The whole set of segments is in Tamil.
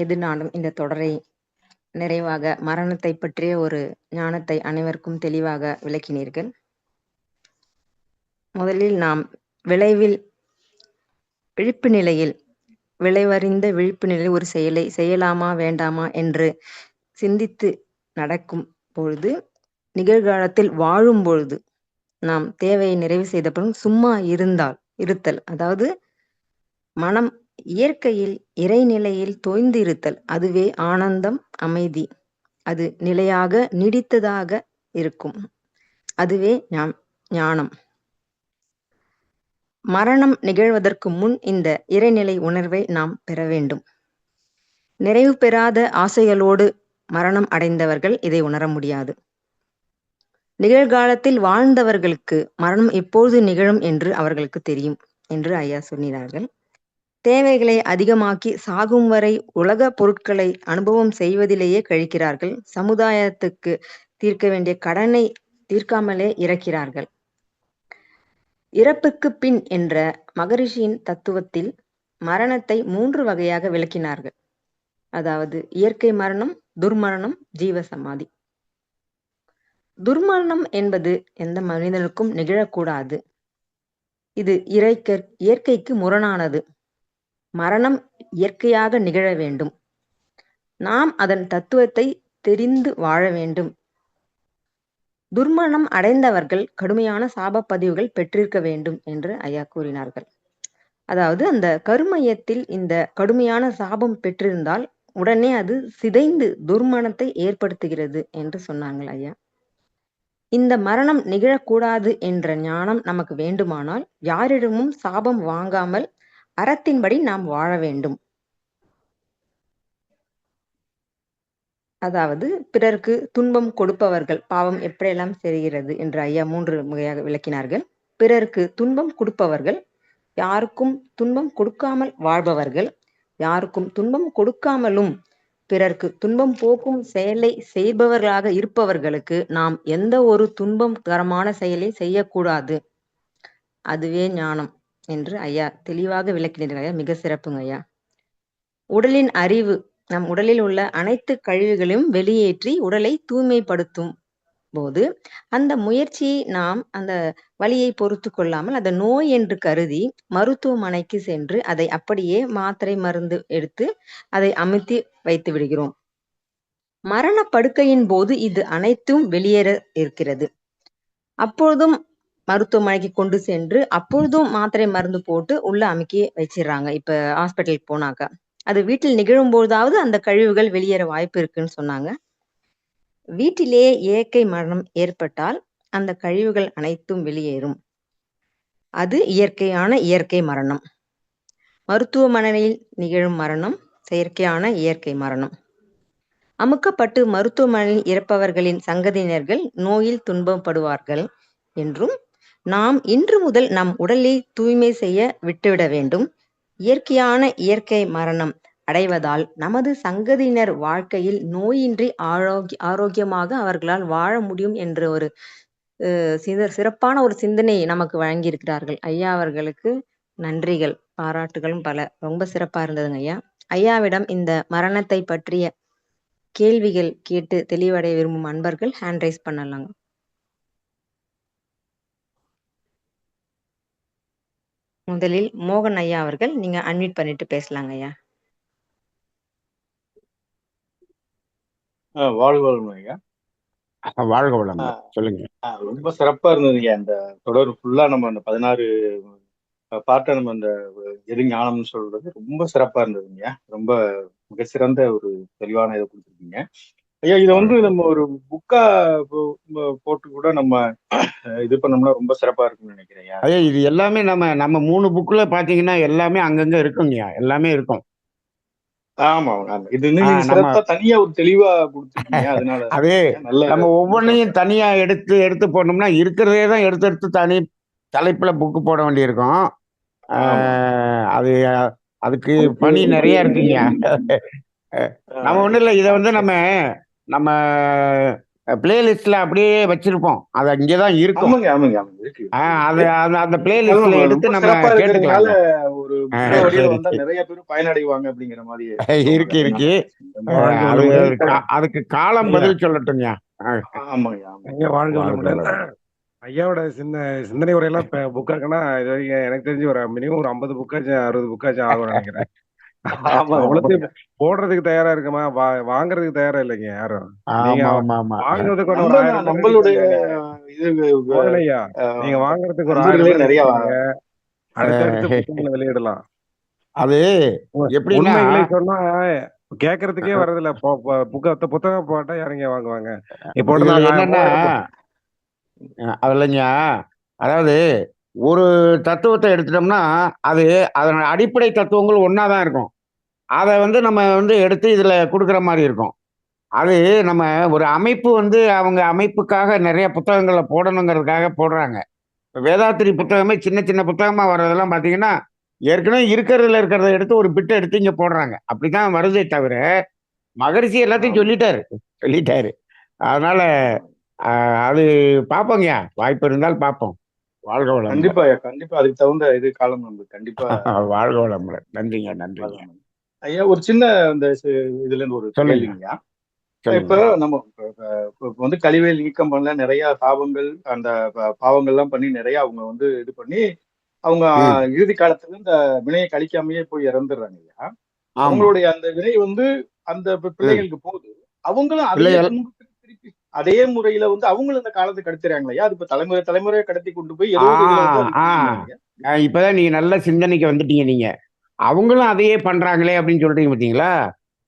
எதுனாலும் இந்த தொடரை நிறைவாக மரணத்தை பற்றிய ஒரு ஞானத்தை அனைவருக்கும் தெளிவாக விளக்கினீர்கள். முதலில் நாம் விளைவில் விழிப்பு நிலையில் விளைவறிந்த விழிப்பு நிலையில் ஒரு செயலை செய்யலாமா வேண்டாமா என்று சிந்தித்து நடக்கும் பொழுது, நிகழ்காலத்தில் வாழும் பொழுது நாம் தேவையை நிறைவு செய்த பிறகு சும்மா இருத்தல், அதாவது மனம் இயற்கையில் இறைநிலையில் தோய்ந்து இருத்தல், அதுவே ஆனந்தம், அமைதி. அது நிலையாக நீடித்ததாக இருக்கும். அதுவே ஞானம். மரணம் நிகழ்வதற்கு முன் இந்த இறைநிலை உணர்வை நாம் பெற வேண்டும். நிறைவு பெறாத ஆசைகளோடு மரணம் அடைந்தவர்கள் இதை உணர முடியாது. நிகழ்காலத்தில் வாழ்ந்தவர்களுக்கு மரணம் எப்போது நிகழும் என்று அவர்களுக்கு தெரியும் என்று ஐயா சொன்னார்கள். தேவைகளை அதிகமாக்கி சாகும் வரை உலக பொருட்களை அனுபவம் செய்வதிலேயே கழிக்கிறார்கள். சமுதாயத்துக்கு தீர்க்க வேண்டிய கடனை தீர்க்காமலே இறக்கிறார்கள். இறப்புக்கு பின் என்ற மகரிஷியின் தத்துவத்தில் மரணத்தை 3 வகையாக விளக்கினார்கள். அதாவது இயற்கை மரணம், துர்மரணம், ஜீவசமாதி. துர்மரணம் என்பது எந்த மனிதனுக்கும் நிகழக்கூடாது. இது இயற்கைக்கு முரணானது. மரணம் இயற்கையாக நிகழ வேண்டும். நாம் அதன் தத்துவத்தை தெரிந்து வாழ வேண்டும். துர்மரணம் அடைந்தவர்கள் கடுமையான சாப பதிவுகள் பெற்றிருக்க வேண்டும் என்று ஐயா கூறினார்கள். அதாவது அந்த கருமையத்தில் இந்த கடுமையான சாபம் பெற்றிருந்தால் உடனே அது சிதைந்து துர்மரணத்தை ஏற்படுத்துகிறது என்று சொன்னாங்க ஐயா. இந்த மரணம் நிகழக்கூடாது என்ற ஞானம் நமக்கு வேண்டுமானால் யாரிடமும் சாபம் வாங்காமல் அறத்தின்படி நாம் வாழ வேண்டும். அதாவது பிறருக்கு துன்பம் கொடுப்பவர்கள் பாவம் எப்படியெல்லாம் செய்கிறது என்று ஐயா 3 வகையாக விளக்கினார்கள். பிறருக்கு துன்பம் கொடுப்பவர்கள், யாருக்கும் துன்பம் கொடுக்காமல் வாழ்பவர்கள், யாருக்கும் துன்பம் கொடுக்காமலும் பிறர்க்கு துன்பம் போக்கும் செயலை செய்பவர்களாக இருப்பவர்களுக்கு நாம் எந்த ஒரு துன்பம் தரமான செயலை செய்யக்கூடாது. அதுவே ஞானம் என்று ஐயா தெளிவாக விளக்கினார்கள் ஐயா. மிக சிறப்புங்க ஐயா. உடலின் அறிவு நம் உடலில் உள்ள அனைத்து கழிவுகளையும் வெளியேற்றி உடலை தூய்மைப்படுத்தும் போது அந்த முயற்சியை நாம் அந்த வலியை பொறுத்து கொள்ளாமல் அதை நோய் என்று கருதி மருத்துவமனைக்கு சென்று அதை அப்படியே மாத்திரை மருந்து எடுத்து அதை அமுத்தி வைத்து விடுகிறோம். மரண படுக்கையின் போது இது அனைத்தும் வெளியேற இருக்கிறது. அப்பொழுதும் மருத்துவமனைக்கு கொண்டு சென்று அப்பொழுதும் மாத்திரை மருந்து போட்டு உள்ள அமுக்கி வச்சிடறாங்க. இப்ப ஹாஸ்பிட்டலுக்கு போனாக்கா அது வீட்டில் நிகழும் போதாவது அந்த கழிவுகள் வெளியேற வாய்ப்பு இருக்குன்னு சொன்னாங்க. வீட்டிலேயே இயற்கை மரணம் ஏற்பட்டால் அந்த கழிவுகள் அனைத்தும் வெளியேறும். அது இயற்கை மரணம். மருத்துவமனையில் நிகழும் மரணம் செயற்கையான இயற்கை மரணம். அமுக்கப்பட்டு மருத்துவமனையில் இறப்பவர்களின் சங்கதியினர்கள் நோயில் துன்பப்படுவார்கள் என்றும் நாம் இன்று முதல் நம் உடலை தூய்மை செய்ய விட்டுவிட வேண்டும். இயற்கை மரணம் அடைவதால் நமது சங்கதியினர் வாழ்க்கையில் நோயின்றி ஆரோக்கியமாக அவர்களால் வாழ முடியும் என்ற ஒரு சிறப்பான ஒரு சிந்தனையை நமக்கு வழங்கியிருக்கிறார்கள். ஐயா அவர்களுக்கு நன்றிகள், பாராட்டுகளும் பல. ரொம்ப சிறப்பா இருந்ததுங்க ஐயா. ஐயாவிடம் இந்த மரணத்தை பற்றிய கேள்விகள் கேட்டு தெளிவடைய விரும்பும் அன்பர்கள் ஹேண்ட் ரைஸ் பண்ணலாங்க. முதலில் மோகன் ஐயா அவர்கள் நீங்க அன்மியூட் பண்ணிட்டு பேசலாங்க ஐயா. வாழ்க வளமுடன் ஐயா. வாழ்க வளமுடன். சொல்லுங்க. ரொம்ப சிறப்பா இருந்ததுங்க. அந்த தொடர் ஃபுல்லா நம்ம அந்த 16 பாட்டை நம்ம அந்த எது ஞானம்னு சொல்றது ரொம்ப சிறப்பா இருந்ததுங்க. ரொம்ப மிக சிறந்த ஒரு தெளிவான இதை கொடுத்துருக்கீங்க ஐயா. இதை வந்து நம்ம ஒரு புக்கா போட்டு கூட நம்ம இது பண்ணோம்னா ரொம்ப சிறப்பா இருக்கும்னு நினைக்கிறேன் ஐயா. இது எல்லாமே நம்ம 3 புக்ல பாத்தீங்கன்னா எல்லாமே அங்கங்க இருக்குங்கய்யா. எல்லாமே இருக்கும். ஆமா இது சிறப்பா தனியா ஒரு தெளிவா கொடுத்துருக்கீங்க. அதனால அதே நம்ம ஒவ்வொன்றையும் தனியா எடுத்து போனோம்னா இருக்கிறதே தான் எடுத்து தனி தலைப்புல புக்கு போட வேண்டியிருக்கும். அது அதுக்கு பணி நிறைய இருக்குங்க. நம்ம ஒண்ணும் இல்லை, இதை வந்து நம்ம பிளேலிஸ்ட்ல அப்படியே வச்சிருப்போம். அது அங்கேதான் இருக்கும். அந்த பிளேலிஸ்ட்ல எடுத்து நம்ம கேட்டுக்கலாம். ஒரு ஒரு புத்தக வழியில சரி வந்தா சரி. நிறைய பேர் பயனடைவாங்க அப்படிங்கிற மாதிரி இருக்கு தோணுது. இருக்கு. அதனால வாழ்க அது வளமுடன் அதுக்கு காலம் ஐயா. பதில் சொல்லட்டும்யா. ஆமாங்க ஆமாங்க. ஐயா வாழ்க வாழ்க வளமுடன். வளமுடன். ஐயாவோட சிந்தனை உரையெல்லாம் புக்கா இருக்குன்னா இது வரைக்கும் எனக்கு தெரிஞ்சு ஒரு மினிமம் ஒரு 50 புக்காச்சும் 60 புக்காச்சும் ஆகும்னு நினைக்கிறேன். ஆமாங்க அவ்வளோத்தையும் ஆமாங்க. போடுறதுக்கு தயாரா இருக்கமா, வாங்குறதுக்கு தயாரா இல்லைங்க யாரும். நீங்க ஆமா ஆமா ஆமா. வாங்குறதுக்கு ஒரு நம்ம 1000 ரூபாய் நம்மளுடைய கட்டிக்கோங்க. நீங்க இது மோகனையா, அஹ், நீங்க வாங்குறதுக்கு ஒரு 1000 நண்பர்களே ரூபாய் நிறைய கட்டிக்கோங்க. அடுத்தடுத்து புத்தகங்களை வெளியிடலாம். அது எப்படின்னா உண்மைகளை சொன்னா கேட்கறதுக்கே வர்றதில்ல. புத்தகம் போட்டா யாருங்க வாங்குவாங்க? நீ போட்டு இதுல நான் என்னன்னா 3000 போட்டேன். அதுலங்க, அதாவது ஒரு தத்துவத்தை எடுத்துட்டோம்னா அது அதனோட அடிப்படை தத்துவங்கள் ஒன்னாதான் இருக்கும். அதை நம்ம எடுத்து இதுல கொடுக்குற மாதிரி இருக்கும். அது நம்ம ஒரு அமைப்பு அவங்க அமைப்புக்காக நிறைய புத்தகங்களை போடணுங்கிறதுக்காக போடுறாங்க. இப்ப வேதாத்திரி புத்தகமே சின்ன சின்ன புத்தகமா வர்றதெல்லாம் பாத்தீங்கன்னா ஏற்கனவே இருக்கிறத எடுத்து ஒரு பிட்டை எடுத்து இங்க போடுறாங்க. அப்படித்தான் வருதே தவிர மகரிஷி எல்லாத்தையும் ஆமா சொல்லிட்டாரு. அதனால அது பார்ப்போங்கய்யா, வாய்ப்பு இருந்தால் பார்ப்போம். வாழ்க வளமுடன். கண்டிப்பா கண்டிப்பா அதுக்கு தகுந்த இது காலம் நம்ம கண்டிப்பா வாழ்க வளமுடன். நன்றிங்க நன்றிங்க. வரணும். ஐயா ஒரு சின்ன அந்த இதுல இருந்து ஒரு சொல்லுங்க கேள்விங்கய்யா. இப்ப சொல்லுங்க. நம்ம இப்ப கழிவை நீக்கம் பண்ணல நிறைய சாபங்கள் அந்த பாவங்கள்லாம் பண்ணி நிறைய அவங்க இது பண்ணி அவங்க ம் இறுதி காலத்துல இந்த வினையை கழிக்காமயே போய் இறந்துடுறாங்க ஐயா. ஆமா. அவங்களுடைய அந்த வினை அந்த ம் பிள்ளைகளுக்கு போகுது. அவங்களும் அதையே பிள்ளைகள் துன்புறுத்தி திருப்பி அதே முறையில அவங்களும் இந்த காலத்தை கடத்துறாங்களா ஐயா? அது இப்ப தலைமுறை தலைமுறையை கடத்தி கொண்டு போய் ஆ ஏதோ ஒரு இதுல அது ஆ முடியுமா ஐயா? இப்பதான் நீங்க நல்ல சிந்தனைக்கு வந்துட்டீங்க. நீங்க அவங்களும் அதையே பண்றாங்களே அப்படின்னு சொல்றீங்க பாத்தீங்களா?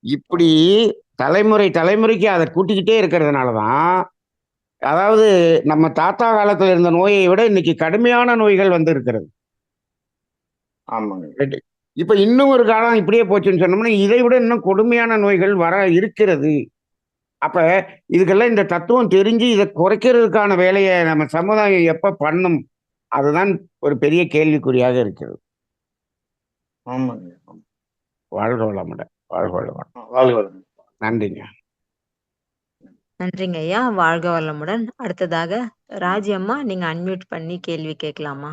இப்படி ஆமா தலைமுறைக்கு அதை கூட்டிக்கிட்டே இருக்கிறதுனாலதான், அதாவது நம்ம தாத்தா காலத்துல இருந்த நோயை விட இன்னைக்கு கடுமையான நோய்கள் இருக்கிறது. ஆமாங்க ரைட்டு. இப்ப இன்னும் ஒரு காலம் இப்படியே போச்சுன்னு சொன்னோம்னா இதை விட இன்னும் கொடுமையான நோய்கள் வர இருக்கிறது. அப்ப இதுக்கெல்லாம் இந்த தத்துவம் தெரிஞ்சு இதை குறைக்கிறதுக்கான வேலையை நம்ம சமுதாயம் எப்ப பண்ணும்? அதுதான் ஒரு பெரிய கேள்விக்குறியாக இருக்கிறது. ஆமாங்க. வாழ்க வளமுடன். வாழ்க வளமுடன். வாழ்க வளமுடன். நன்றிங்க. நன்றிங்க ஐயா. வாழ்க வளமுடன். அடுத்ததாக ராஜி அம்மா, நீங்க அன்மியூட் பண்ணி கேள்வி கேட்கலாமா?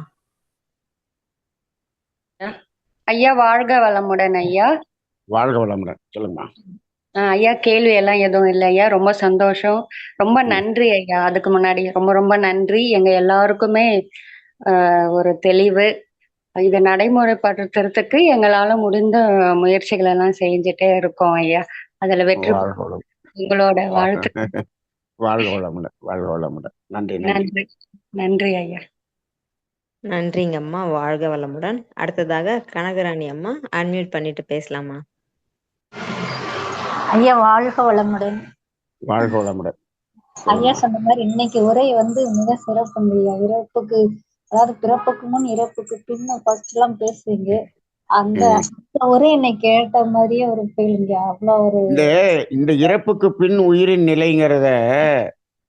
ஐயா வாழ்க வளமுடன் ஐயா. வாழ்க வளமுடன். சொல்லுங்க. ஐயா கேள்வி எல்லாம் எதுவும் இல்லை ஐயா. ரொம்ப சந்தோஷம். ரொம்ப ம். நன்றி ஐயா. அதுக்கு முன்னாடி ரொம்ப ரொம்ப நன்றி. எங்க எல்லாருக்குமே ஒரு தெளிவு. இதை நடைமுறைப்படுத்துறதுக்கு எங்களால முடிந்த முயற்சிகள் எல்லாம் செஞ்சுட்டே இருக்கோம் ஐயா. அதுல வெற்றி வாழ்க வளம். உங்களோட வாழ்த்து. வாழ்க வளமுடன். வாழ்க வளமுடன். நன்றி நன்றி. நன்றி நன்றி ஐயா. நன்றிங்க அம்மா. வாழ்க வளமுடன். அடுத்ததாக கனகராணி அம்மா, அன்மியூட் பண்ணிட்டு பேசலாமா? ஐயா வாழ்க வளமுடன். வாழ்க வளமுடன். ஐயா சொன்ன மாதிரி இன்னைக்கு உரை மிக சிறப்புங்க ஐயா. இறப்புக்கு, அதாவது பிறப்புக்கு முன் இறப்புக்கு பின்ன ஃபர்ஸ்ட் எல்லாம் பேசுவீங்க. அந்த உரை இன்னைக்கு கேட்ட மாதிரியே ஒரு ஃபீலிங்க. அவ்வளவு ஒரு இந்த இறப்புக்கு பின் உயிரின் நிலைங்கிறத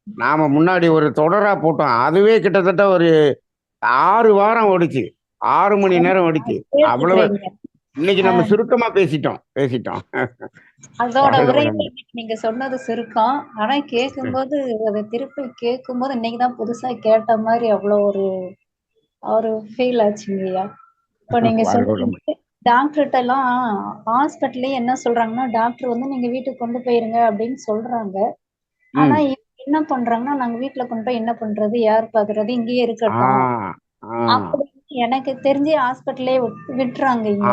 நாம முன்னாடி ஒரு தொடரா போட்டோம். அதுவே கிட்டத்தட்ட ஒரு 6 வாரம் ஓடிச்சு. 6 மணி நேரம் ஓடிச்சு. அவ்வளவு கேட்டுக்கிறீங்க. இன்னைக்கு நம்ம சுருக்கமா பேசிட்டோம். அதோட வாழ்க உரை வளமுடன். நீங்க சொன்னது சுருக்கம். ஆனா கேட்கும்போது, அதை திருப்பி கேட்கும்போது இன்னைக்குதான் புதுசா கேட்ட மாதிரி அவ்வளவு ஒரு ஃபீல் ஆச்சுங்க ஐயா. இப்ப நீங்க வாழ்க வளமுடன். சொன்னீங்க டாக்டர்கிட்ட எல்லாம் ஹாஸ்பிட்டல்லயே என்ன சொல்றாங்கன்னா, டாக்டர் நீங்க வீட்டுக்கு கொண்டு போயிருங்க அப்படின்னு சொல்றாங்க. ஆனா ம். இவங்க என்ன பண்றாங்கன்னா, நாங்க வீட்டுல கொண்டு போய் என்ன பண்றது, யார் பாக்குறது, இங்கேயே ஆ இருக்கட்டும் ஆ அப்படின்னு எனக்கு தெரிஞ்சு ஹாஸ்பிட்டலே விட்டுறாங்க ஆ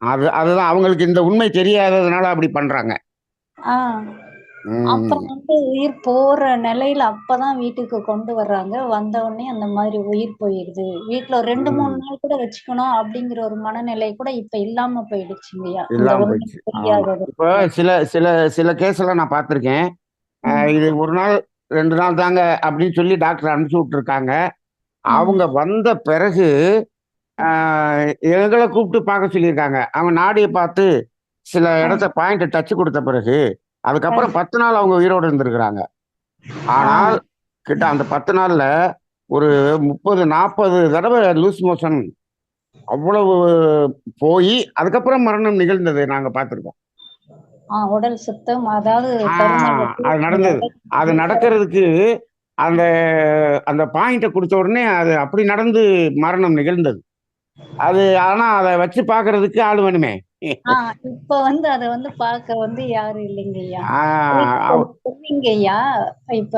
ஐயா. அதுதான் அவங்களுக்கு இந்த உண்மை தெரியாததுனால அப்படி பண்றாங்க. ஆஹ் ம் அப்புறம் உயிர் போற நிலையில அப்பதான் வீட்டுக்கு கொண்டு வர்றாங்க. வந்த உடனே அந்த மாதிரி உயிர் போயிடுது. வீட்டுல ஒரு 2, 3 ம். நாள் கூட வச்சுக்கணும் அப்படிங்கிற ஒரு மனநிலை கூட இப்ப இல்லாம போயிடுச்சுங்கய்யா. இந்த இல்லாம உண்மை போயிடுச்சு. ஆமா. தெரியாதது. இப்போ சில சில சில கேஸ் எல்லாம் நான் பார்த்திருக்கேன். இது 1 நாள் 2 நாள் தாங்க அப்படின்னு சொல்லி டாக்டர் அனுப்பிச்சு விட்டுருக்காங்க. அவங்க வந்த பிறகு எங்களை கூப்பிட்டு பார்க்க சொல்லியிருக்காங்க. அவங்க நாடியை பார்த்து சில இடத்த பாயிண்ட் டச் கொடுத்த பிறகு அதுக்கப்புறம் 10 நாள் அவங்க உயிரோடு இருந்திருக்கிறாங்க. ஆனால் கிட்ட அந்த 10 நாள்ல ஒரு 30-40 தடவை லூஸ் மோஷன் அவ்வளவு போய் அதுக்கப்புறம் மரணம் நிகழ்ந்தது நாங்க பார்த்திருக்கோம். உடல் சுத்தம், அதாவது அது நடந்தது. அது நடக்கிறதுக்கு அந்த அந்த பாயிண்ட கொடுத்த உடனே அது அப்படி நடந்து மரணம் நிகழ்ந்தது. அது ஆனா அதை வச்சு பாக்குறதுக்கு ஆள் வேணுமே. இப்ப வந்து அத வந்து பார்க்க வந்து யாரும் இல்லைங்கய்யா. ஆஹ் இப்ப அவ- சொன்னீங்கய்யா, இப்ப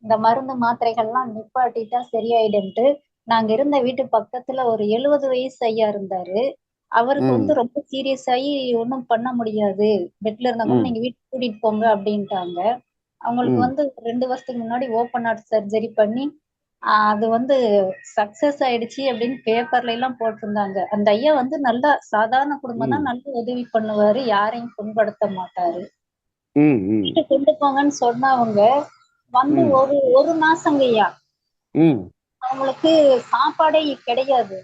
இந்த மருந்து மாத்திரைகள்லாம் நிப்பாட்டிட்டா சரியாயிடும்ட்டு. நாங்க இருந்த வீட்டு பக்கத்துல ஒரு 70 வயசு ஐயா இருந்தாரு. அவருக்கு ம் வந்து ரொம்ப சீரியஸ் ஆயி ஒண்ணும் பண்ண முடியாது. பெட்ல இருந்தா ம் நீங்க வீட்டுக்கு கூட்டிட்டு போங்க அப்படின்ட்டாங்க. அவங்களுக்கு ம் வந்து 2 வருஷத்துக்கு முன்னாடி ஓப்பன் ஹார்ட் சர்ஜரி பண்ணி, அது வந்து சக்சஸ் ஆயிடுச்சு அப்படின்னு பேப்பர்ல எல்லாம் போட்டிருந்தாங்க. அந்த ஐயா வந்து நல்லா சாதாரண குடும்பம் ம் தான், நல்லா உதவி பண்ணுவாரு. யாரையும் புண்படுத்த மாட்டாரு. ம் ம் வீட்டுக்கு கொண்டு போங்கன்னு சொன்னவங்க வந்து ம் ஒரு மாசங்கய்யா. ம் அவங்களுக்கு சாப்பாடே கிடையாது.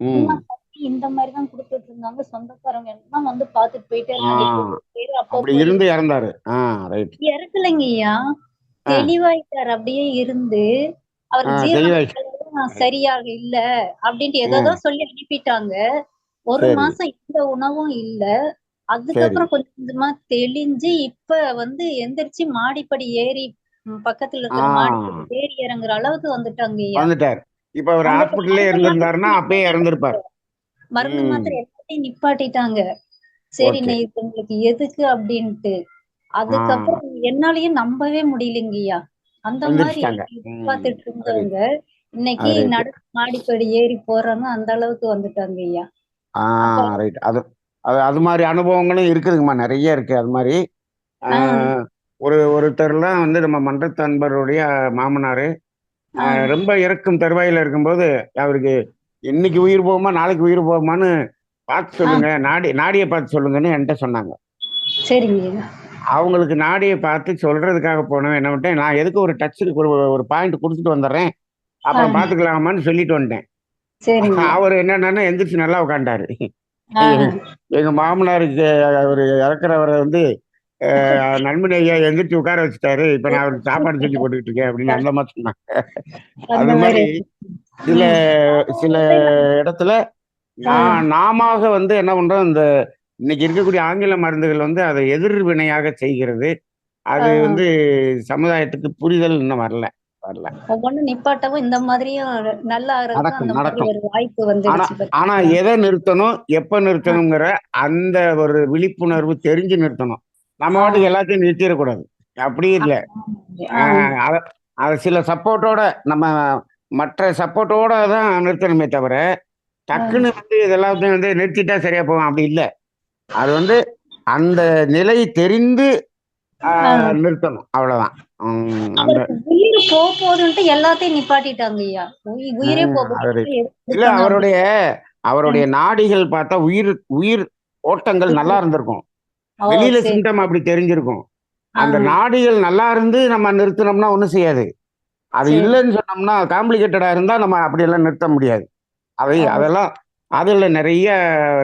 சும்மா ம் தண்ணி இந்த மாதிரி தான் குடுத்துட்டு இருந்தாங்க. சொந்தக்காரங்க எல்லாம் வந்து பாத்துட்டு போயிட்டே ஆ இருந்தாங்க. இப்போ பேரு அப்படி அப்பப்போ இருந்து இறந்தாரு. ரைட். இறக்கலைங்கய்யா. ஆ தெளிவாயிட்டாரு. அப்படியே இருந்து அவருக்கு ஜீரண தெளிவாயிடுச்சு. ரைட். சரியாக இல்ல அப்படின்ட்டு ஆ ஏதோ சொல்லி அனுப்பிட்டாங்க. ஒரு சரி மாசம் எந்த உணவும் இல்ல. சரி. அதுக்கப்புறம் கொஞ்சம் கொஞ்சமா தெளிஞ்சு இப்ப வந்து எந்திரிச்சு மாடிப்படி ஏறி பக்கத்துல ஆ இருக்கிற மாடிப்படி ஏறி இறங்குற அளவுக்கு வந்துட்டாங்கய்யா. வந்துட்டார். இப்ப அவர் வந்துட்டு ஹாஸ்பிட்டல்லே மருந்து இருந்திருந்தாருன்னா மாத்திரை அப்பயே இறந்திருப்பார். மருந்து ம் மாத்திரை எல்லாத்தையும் நிப்பாட்டிட்டாங்க. சரி ஓகே. இது உங்களுக்கு எதுக்கு அப்படின்ட்டு. ஆ அதுக்கப்புறம் என்னாலயும் நம்பவே முடியலைங்கய்யா. அந்த மாதிரி எந்திரிச்சிட்டாங்க. ம் எதிர்பார்த்துட்டு ரைட். இருந்தவங்க, இன்னைக்கு ரைட். மாடிப்படி ஏறி போறாங்க. அந்த அளவுக்கு வந்துட்டாங்கய்யா. ஆ அப்ப ரைட். அது அது அது மாதிரி அனுபவங்களும் இருக்குதுங்கம்மா, நிறைய இருக்கு அது மாதிரி. ஆ, ஒருத்தர்லாம் வந்து நம்ம மன்றத்து அன்பருடைய மாமனார் ஆ, ரொம்ப இறக்கும் தருவாயில இருக்கும்போது அவருக்கு இன்னைக்கு உயிர் போகுமா நாளைக்கு உயிர் போகுமான்னு பார்த்து ஆ, சொல்லுங்க, நாடியை பார்த்து சொல்லுங்கன்னு என்கிட்ட சொன்னாங்க. சரிங்கய்யா. அவங்களுக்கு நாடியை பார்த்து சொல்றதுக்காக போனவன் என்ன பண்ணிட்டேன், நான் எதுக்கு ஒரு டச்சுக்கு ஒரு பாயிண்ட் கொடுத்துட்டு வந்துடுறேன், ஆ, அப்புறம் பார்த்துக்கலாமான்னு சொல்லிட்டு வந்துட்டேன். சரிங்கய்யா. அவர் என்னன்னா எந்திரிச்சு நல்லா உட்காண்டாரு. ஆ, எங்க மாமனாருக்கு அவர் இறக்குறவரை வந்து நண்பன் ஐயா எந்திரிச்சு உட்கார வச்சுட்டாரு, இப்ப நான் அவருக்கு சாப்பாடு செஞ்சு போட்டுக்கிட்டு இருக்கேன் அப்படின்னு அந்த மாதிரி சொன்னாங்க. அந்த அது மாதிரி. மாதிரி சில ம். சில இடத்துல ஆ, நாம வந்து என்ன பண்றோம், இந்த இன்னைக்கு இருக்கக்கூடிய ஆங்கில மருந்துகள் வந்து அதை எதிர்வினையாக செய்கிறது. ஆ. அது வந்து சமுதாயத்துக்கு புரிதல் இன்னும் வரல வரல. ஒவ்வொன்னும் நிப்பாட்டவும் இந்த மாதிரியும் நல்லா ஆகுறதுக்கும் அந்த நடக்கும் மாதிரி நடக்கும். ஒரு வாய்ப்பு ஆனா வந்துடுச்சு ஆனா பாத்தீங்களா? எதை நிறுத்தணும் எப்ப ஆ, நிறுத்தணுங்கிற அந்த ஒரு விழிப்புணர்வு தெரிஞ்சு நிறுத்தணும். நம்ம ஆ, வாட்டுக்கு எல்லாத்தையும் நிறுத்திடக்கூடாது. அப்படி இல்லை. ஆ, அதை அதை சில சப்போர்ட்டோட நம்ம மற்ற சப்போர்ட்டோட தான் நிறுத்தணுமே தவிர ஆ, டக்குன்னு வந்து இதெல்லாத்தையும் வந்து நிறுத்திட்டா சரியா போகும் அப்படி இல்லை. அது வந்து அந்த நிலை தெரிந்து ஆ. நிறுத்தணும், அவ்வளவுதான். அந்த அவருக்கு உயிர் போகுதுன்ட்டு எல்லாத்தையும் நிப்பாட்டிட்டாங்க ஐயா. உயிரே அது போகுது இல்ல, எடுப்பாங்க அப்படி. அவருடைய அவருடைய ம். நாடிகள் பார்த்தா உயிர் உயிர் ஓட்டங்கள் நல்லா இருந்திருக்கும். ஓ, வெளியில சரி. சிம்டம் அப்படி தெரிஞ்சிருக்கும். ஆ, அந்த நாடிகள் நல்லா இருந்து நம்ம நிறுத்தினோம்னா ஒன்றும் செய்யாது. அது சரி. இல்லைன்னு சொன்னோம்னா காம்ப்ளிகேட்டடா இருந்தா நம்ம அப்படியெல்லாம் நிறுத்த முடியாது. ஓ, அதெல்லாம் அதுல நிறைய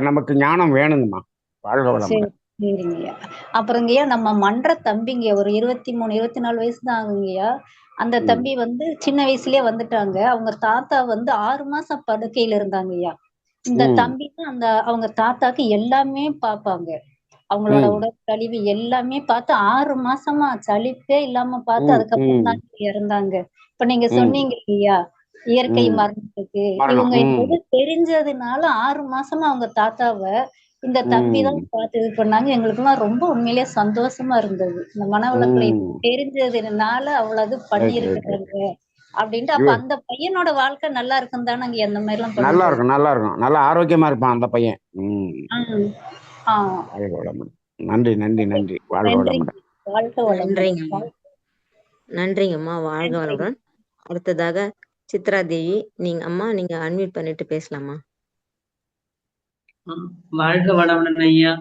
நமக்கு ஞானம் வேணுங்கம்மா. வாழ்க சரி. வளமுடன். சரிங்கய்யா. அப்புறங்கய்யா நம்ம மன்ற தம்பிங்க ஒரு 23, 24 வயசு தான் ஆகுங்கய்யா. அந்த ம் தம்பி வந்து சின்ன வயசுலயே வந்துட்டாங்க. அவங்க தாத்தா வந்து 6 மாசம் படுக்கையில இருந்தாங்கய்யா. இந்த ம் தம்பி தான் அவங்க தாத்தாக்கு எல்லாமே பாப்பாங்க. அவங்களோட ம் உடற்கழிவு எல்லாமே பார்த்து 6 மாசமா சலிப்பே இல்லாம பார்த்து ம் அதுக்கப்புறம் ம் தான் இறந்தாங்க. இப்ப நீங்க ம் சொன்னீங்க இல்லையா? இயற்கை ம் மரணத்துக்கு. மரணம். இவங்க இது தெரிஞ்சதுனால 6 மாசமா அவங்க தாத்தாவ இந்த தம்பி தான் ம் பார்த்து இது பண்ணாங்க. எங்களுக்கெல்லாம் ரொம்ப உண்மையிலேயே சந்தோஷமா இருந்தது. இந்த மனவளக்கலை ம் தெரிஞ்சதுனால அவ்வளவு ரைட் ரைட் ரைட். பண்ணியிருக்கிறாங்க. அப்படின்ட்டு அப்ப அந்த பையனோட வாழ்க்கை நல்லா இருக்கும் தானங்க அந்த மாதிரிலாம் நல்லா பண்ணும்போது. இருக்கும் நல்லா இருக்கும், நல்லா ஆரோக்கியமா இருப்பான் அந்த பையன். ம். ஆ. வாழ்க வளமுடன். நன்றி நன்றி நன்றி. வாழ்க நன்றிங்க. வளமுடன். வாழ்க வளமுடன். நன்றிங்கம்மா. நன்றிங்கம்மா. வாழ்க நன்றி. வளமுடன். அடுத்ததாக சித்ரா தேவி, நீங்க அன்மியூட் பண்ணிட்டு பேசலாமா? வாழ்க வளமுடன் ஐயா.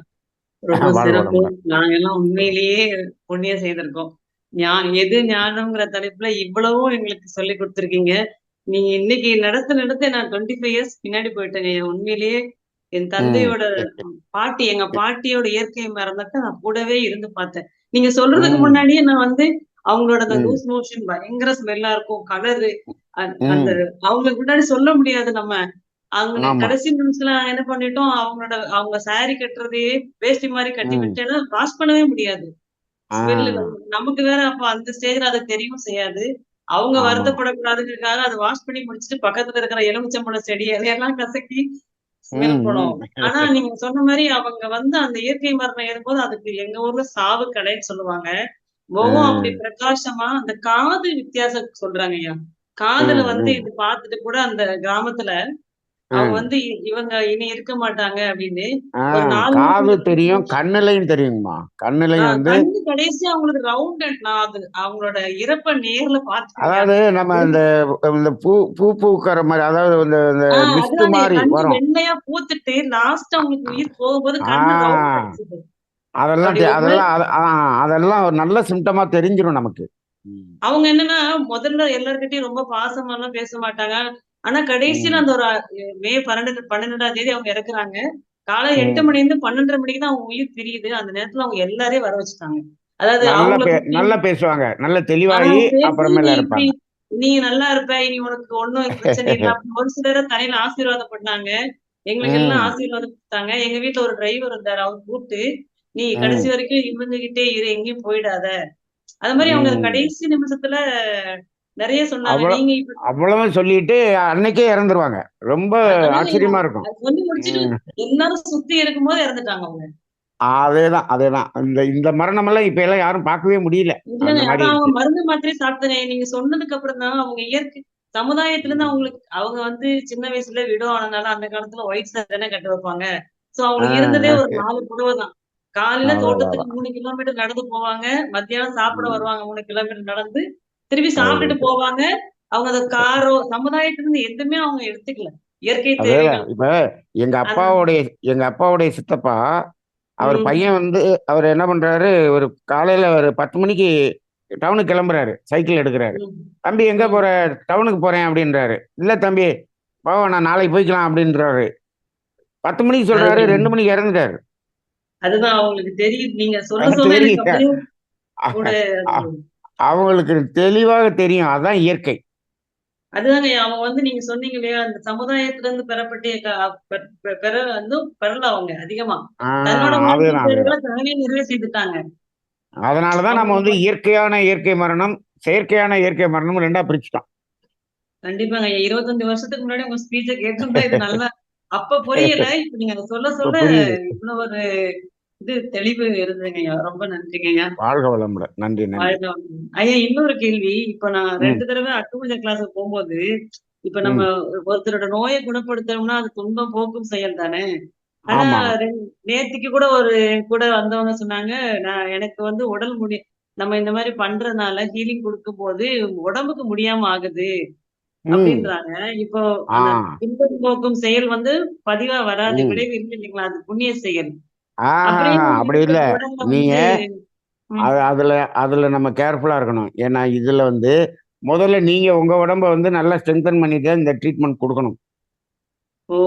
ரொம்ப வாழ்க சிறப்பு. வளமுடன். நாங்கெல்லாம் உண்மையிலேயே புண்ணியம் செய்திருக்கோம். எது ஞானம்ங்கிற தலைப்புல இவ்வளவும் எங்களுக்கு சொல்லி கொடுத்துருக்கீங்க. நீங்க இன்னைக்கு நடத்த நான் 25 இயர்ஸ் பின்னாடி போயிட்டேங்க ஐயா. உண்மையிலேயே என் தந்தையோட எங்க பாட்டியோட இயற்கை மரணத்தை நான் கூடவே இருந்து பார்த்தேன். நீங்க சொல்றதுக்கு ம் முன்னாடியே நான் வந்து அவங்களோட அந்த ம் லூஸ் மோஷன் பயங்கர ஸ்மெல்லா இருக்கும். கலரு அந்த ம் அவங்களுக்கு முன்னாடி சொல்ல முடியாது நம்ம. அவங்க ஆமா. கடைசி நிமிஷத்துல என்ன பண்ணிட்டோம், அவங்க சாரி கட்டுறதையே வேஷ்டி மாதிரி கட்டி ம் விட்டேன்னா வாஷ் பண்ணவே முடியாது. ஆ ஸ்மெல்லு நமக்கு வேற அப்ப அந்த ஸ்டேஜ்ல அது தெரியவும் செய்யாது. அவங்க ஆமா வருத்தப்படக்கூடாதுங்கிறதுக்காக அதை வாஷ் பண்ணி முடிச்சுட்டு பக்கத்துல இருக்கிற எலுமிச்சம்பழம் செடி அதையெல்லாம் கசக்கி ஸ்மெல் ம் பண்ணும். ம் ஆனா நீங்க சொன்ன மாதிரி அவங்க வந்து அந்த இயற்கை மரணம் ஏறும்போது அதுக்கு எங்க ஊர்ல சாவு கடைன்னு சொல்லுவாங்க. முகம் அப்படி ம் பிரகாசமா அந்த காது வித்தியாசம் சொல்றாங்க ஐயா. காதுல வந்து ம் இது பார்த்துட்டு கூட அந்த கிராமத்துல அவங்க ம் வந்து இவங்க இனி இருக்க மாட்டாங்க அப்படின்னு ஆ ஒரு 4 காது மாசம் தெரியும், கண்ணுலையும் தெரியுங்கம்மா. கண்ணுலையும் வந்து கண்ணு கடைசியா அவங்களுக்கு ரவுண்ட் அண்ட் நான் அது அவங்களோட இறப்ப நேர்ல பார்த்துருக்கேன். அதாவது நம்ம இந்த இந்த பூ பூ பூக்கிற மாதிரி, அதாவது இந்த இந்த மிஸ்ட் அதுதாங்க மாதிரி கண்ணு வரும். வெண்மையா பூத்துட்டு லாஸ்ட் அவங்களுக்கு உயிர் போகும்போது கண்ணு ரவுண்ட் ஆ அடிச்சுது. அதெல்லாம் அப்படி ஒரு மாதிரி அதெல்லாம் ஒரு நல்ல சிம்டமா தெரிஞ்சிடும் நமக்கு. ம். அவங்க என்னன்னா முதல்ல எல்லார்கிட்டயும் ரொம்ப பாசமா எல்லாம் பேச மாட்டாங்க. ஆனா கடைசியில ம். அந்த ஒரு மே 12ஆம் தேதி அவங்க இறக்குறாங்க. காலை 8 ம். மணிலேருந்து 12:30 மணிக்கு தான் அவங்க உயிர் பிரியுது. அந்த நேரத்துல அவங்க எல்லாரையும் வர வச்சுட்டாங்க. அதாவது அவங்கள கூப்பிட்டு நல்லா பேசுவாங்க. நல்ல ஆ தெளிவாயி பேசி நீ அப்புறமேல இப்படி இருப்பாங்க. நீ நல்லா இருப்ப. இனி உனக்கு ஒண்ணும் பிரச்சனை இல்ல. அப்படின்னு ஒரு சிலர தலையில ஆசீர்வாதம் பண்ணாங்க. எங்களுக்கு எல்லாம் ம். ஆசீர்வாதம் குடுத்தாங்க. எங்க வீட்ல ஒரு டிரைவர் இருந்தாரு. அவர் கூப்பிட்டு, "நீ கடைசி ம். வரைக்கும் இவங்க கிட்டே இரு. எங்கேயும் போயிடாத." அது மாரி அவங்க ம். கடைசி நிமிஷத்துல நெறைய சொன்னாங்க. அவ்வளோ நீங்க இப்ப அவ்வளவும் சொல்லிட்டு அன்னைக்கே இறந்துருவாங்க. ரொம்ப அதாங்கய்யா. ஆச்சரியமா இருக்கும். அது சொல்லி முடிச்சுட்டு ம். எல்லாரும் சுத்தி இருக்கும்போது இறந்துட்டாங்க அவங்க. அதேதான், அதேதான். இந்த இந்த மரணமெல்லாம் இப்ப எல்லாம் யாரும் பார்க்கவே முடியல. அந்த இல்லங்க. மாரி அதான் அவங்க இருக்கு. மருந்து மாத்திரை சாப்பிட்டனே. நீங்க சொன்னதுக்கு அப்புறம் தான் அவங்க இயற்கை சமுதாயத்துல இருந்து ம். அவங்களுக்கு அவங்க வந்து சின்ன வயசுல விடோ ஆனனால அந்த காலத்துல ஒயிட் சாரி தானே கட்ட வைப்பாங்க. சோ ஆ, அவங்களுக்கு இருந்ததே ஒரு ஆ. 4 புடவ தான். காலையில அதான், அதான், தோட்டத்துக்கு அதான். 3 கிலோமீட்டர் நடந்து போவாங்க. மத்தியானம் சாப்பிட ம். வருவாங்க 3 கிலோமீட்டர் நடந்து. திருப்பி சாப்பிட்டுட்டு ரைட். போவாங்க. அவங்க அந்த காரோ, சமுதாயத்துல இருந்து எதுவுமே அவங்க எடுத்துக்கல. இயற்கை அதேதான். தேவைகள். இப்ப எங்க அந்த அப்பாவுடைய எங்க அப்பாவுடைய சித்தப்பா, அவர் ம், பையன் வந்து அவர் என்ன பண்றாரு, ஒரு காலையில ஒரு 10 மணிக்கு டவுனுக்கு கிளம்புறாரு. சைக்கிள் எடுக்குறாரு. ம், "தம்பி எங்க ம். போற?" "டவுனுக்கு போறேன்" அப்படின்றாரு. "இல்ல தம்பி, போ நான் நாளைக்கு போய்க்கலாம்" அப்படின்றாரு. 10 மணிக்கு சொல்றாரு, அதுதான். 2 மணிக்கு இறந்துட்டாரு. அதுதான் அவங்களுக்கு தெரியுது. நீங்க சொல்ல சொல்ல எனக்கு தெரியுங்க. அப்படியே கூட அ அது அ அவங்களுக்கு தெளிவாக தெரியும். அதான் இயற்கை. அதுதாங்க அவங்க வந்து நீங்க சொன்னீங்க இல்லையா, அந்த சமுதாயத்துல இருந்து பெறப்பட்ட பெற வந்து பெறல அவங்க அதிகமா. ஆ தன்னோட வாழ்க்கை அதேதான், தேவைகள அதேதான். தானே நிறைவு செய்துட்டாங்க. அதனால தான் நம்ம அவங்க வந்து இயற்கையான இயற்கை மரணம், செயற்கையான இயற்கை மரணம் 2ஆ பிரிச்சுட்டோம். கண்டிப்பாங்க. 25 வருஷத்துக்கு முன்னாடி உங்க ஸ்பீச்ச கேட்டிருந்தா இது நல்லா அப்ப புரியல. இப்ப நீங்க அத சொல்ல இப்ப சொல்ல புரியுது. இவ்வளவு ஒரு இது தெளிவு இருந்ததுங்கய்யா. ரொம்ப நன்றிங்கய்யா. வாழ்க வளமுடன். நன்றி, நன்றி. வாழ்க வளமுடன். ஐயா இன்னொரு கேள்வி. இப்ப நான் ம், 2 தடவ அக்குபஞ்சர் கிளாஸ்க்கு போம்போது, இப்ப நம்ம ம். ஒருத்தரோட நோய குணப்படுத்தணும்னா அது துன்பம் போக்கும் செயல் தானே! ஆனா ஆமா. நேத்திக்கு கூட ஒரு கூட வந்தவங்க சொன்னாங்க, நான் எனக்கு வந்து உடல் நம்ம இந்த மாரி பண்றதுனால ஹீலிங் குடுக்கும்போது உடம்புக்கு முடியாம ஆகுது ம். அப்டின்றாங்க. இப்போ ஆ. அந்த துன்பம் போக்கும் செயல் வந்து பதிவா வராது. ம். விளைவு இருக்கு இல்லைங்களா? அது புண்ணிய செயல். ஆஹஹ! அப்புறம் ஏன் அப்படி இல்ல. இருக்கிற உடம்ப நீங்க வந்து ம். அதுல அதுல நம்ம கேர்ஃபுல்லா இருக்கணும். ஏன்னா, இதுல வந்து முதல்ல நீங்க உங்க உடம்ப வந்து நல்லா ஸ்ட்ரெங்தன் பண்ணி தான் இந்த ட்ரீட்மெண்ட் குடுக்கணும். ஓ!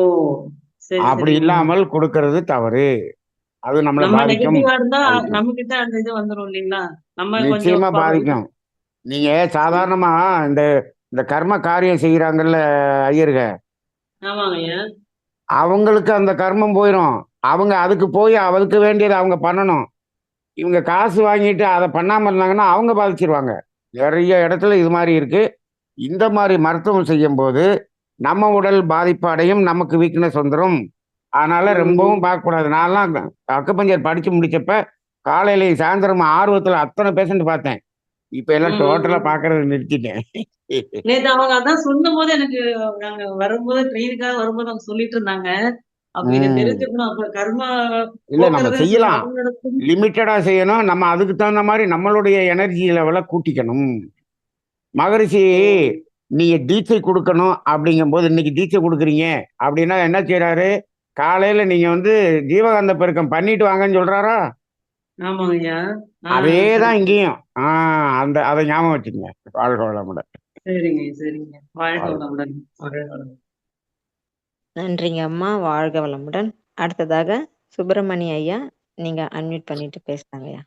சரி, அப்படி சரிங்க. இல்லாமல் குடுக்கறது தவறு. அது நம்மள நம்ம பாதிக்கும். நெகட்டிவா இருந்தா பாதிக்கும். நம்மகிட்ட அந்த இது வந்துரும் இல்லைங்களா? நம்ம கொஞ்சம் நிச்சயமா இது பாதிக்கும். நீங்க சரி. சாதாரணமா இந்த இந்த கர்ம காரியம் செய்றாங்கல்ல ஐயருக, ஆமாங்கய்யா. அவங்களுக்கு அந்த கர்மம் போயிரும். அவங்க அதுக்கு போய் அதுக்கு வேண்டியத அவங்க பண்ணணும். இவங்க காசு வாங்கிட்டு அத பண்ணாம இருந்தாங்கன்னா, அவங்க பாதிச்சுருவாங்க. நெறைய இடத்துல இது மாரி இருக்கு. இந்த மாரி மருத்துவம் செய்யும்போது, நம்ம உடல் பாதிப்பு அடையும். நமக்கு வீக்னஸ் வந்துரும். அதனால ம். ரொம்பவும் பார்க்கக்கூடாது. நான்லாம் அக்குபஞ்சர் படிச்சு முடிச்சப்ப, காலையிலயும் சாயந்தரமும் ஆர்வத்துல அத்தன பேஷண்ட் பார்த்தேன். இப்ப ம், எல்லாம் ம், டோட்டலா ம். பார்க்கறத நிறுத்திட்டேன். நேத்து அவங்க அதான் சொல்லும்போது எனக்கு நாங்க வரும்போது ட்ரெயினுக்காக வரும்போது அவங்க சொல்லிட்டு இருந்தாங்க. அப்ப இத ம். தெரிஞ்சுக்கணும். அப்ப கர்மா இல்ல நம்ம போக்குறது சரி செய்யலாம். அவங்களோட லிமிட்டடா செய்யணும். நம்ம அதுக்கு தகுந்த மாரி நம்மளுடைய எனர்ஜி லெவல கூட்டிக்கணும். மகரிஷி, ஓ! நீங்க தீட்சை குடுக்கணும் அப்படிங்கும்போது, இன்னைக்கு தீட்சை குடுக்குறீங்க அப்படின்னா என்ன செய்றாரு? காலையில நீங்க வந்து ஜீவகாந்த பெருக்கம் பண்ணிட்டு வாங்கன்னு சொல்றாரா? ஆமாங்கய்யா. ஆ அதே தான் கரெக்ட். இங்கேயும். அத ஞாபகம் வச்சுக்கங்க. வாழ்க வளமுடன். சரிங்க, சரிங்க. வாழ்க வாழ்க. வளமுடன். வாழ்க வளமுடன். நன்றிங்க அம்மா. வாழ்க வளமுடன். அடுத்ததாக சுப்பிரமணி ஐயா, நீங்க அன்மியூட் பண்ணிட்டு பேசலாங்கய்யா.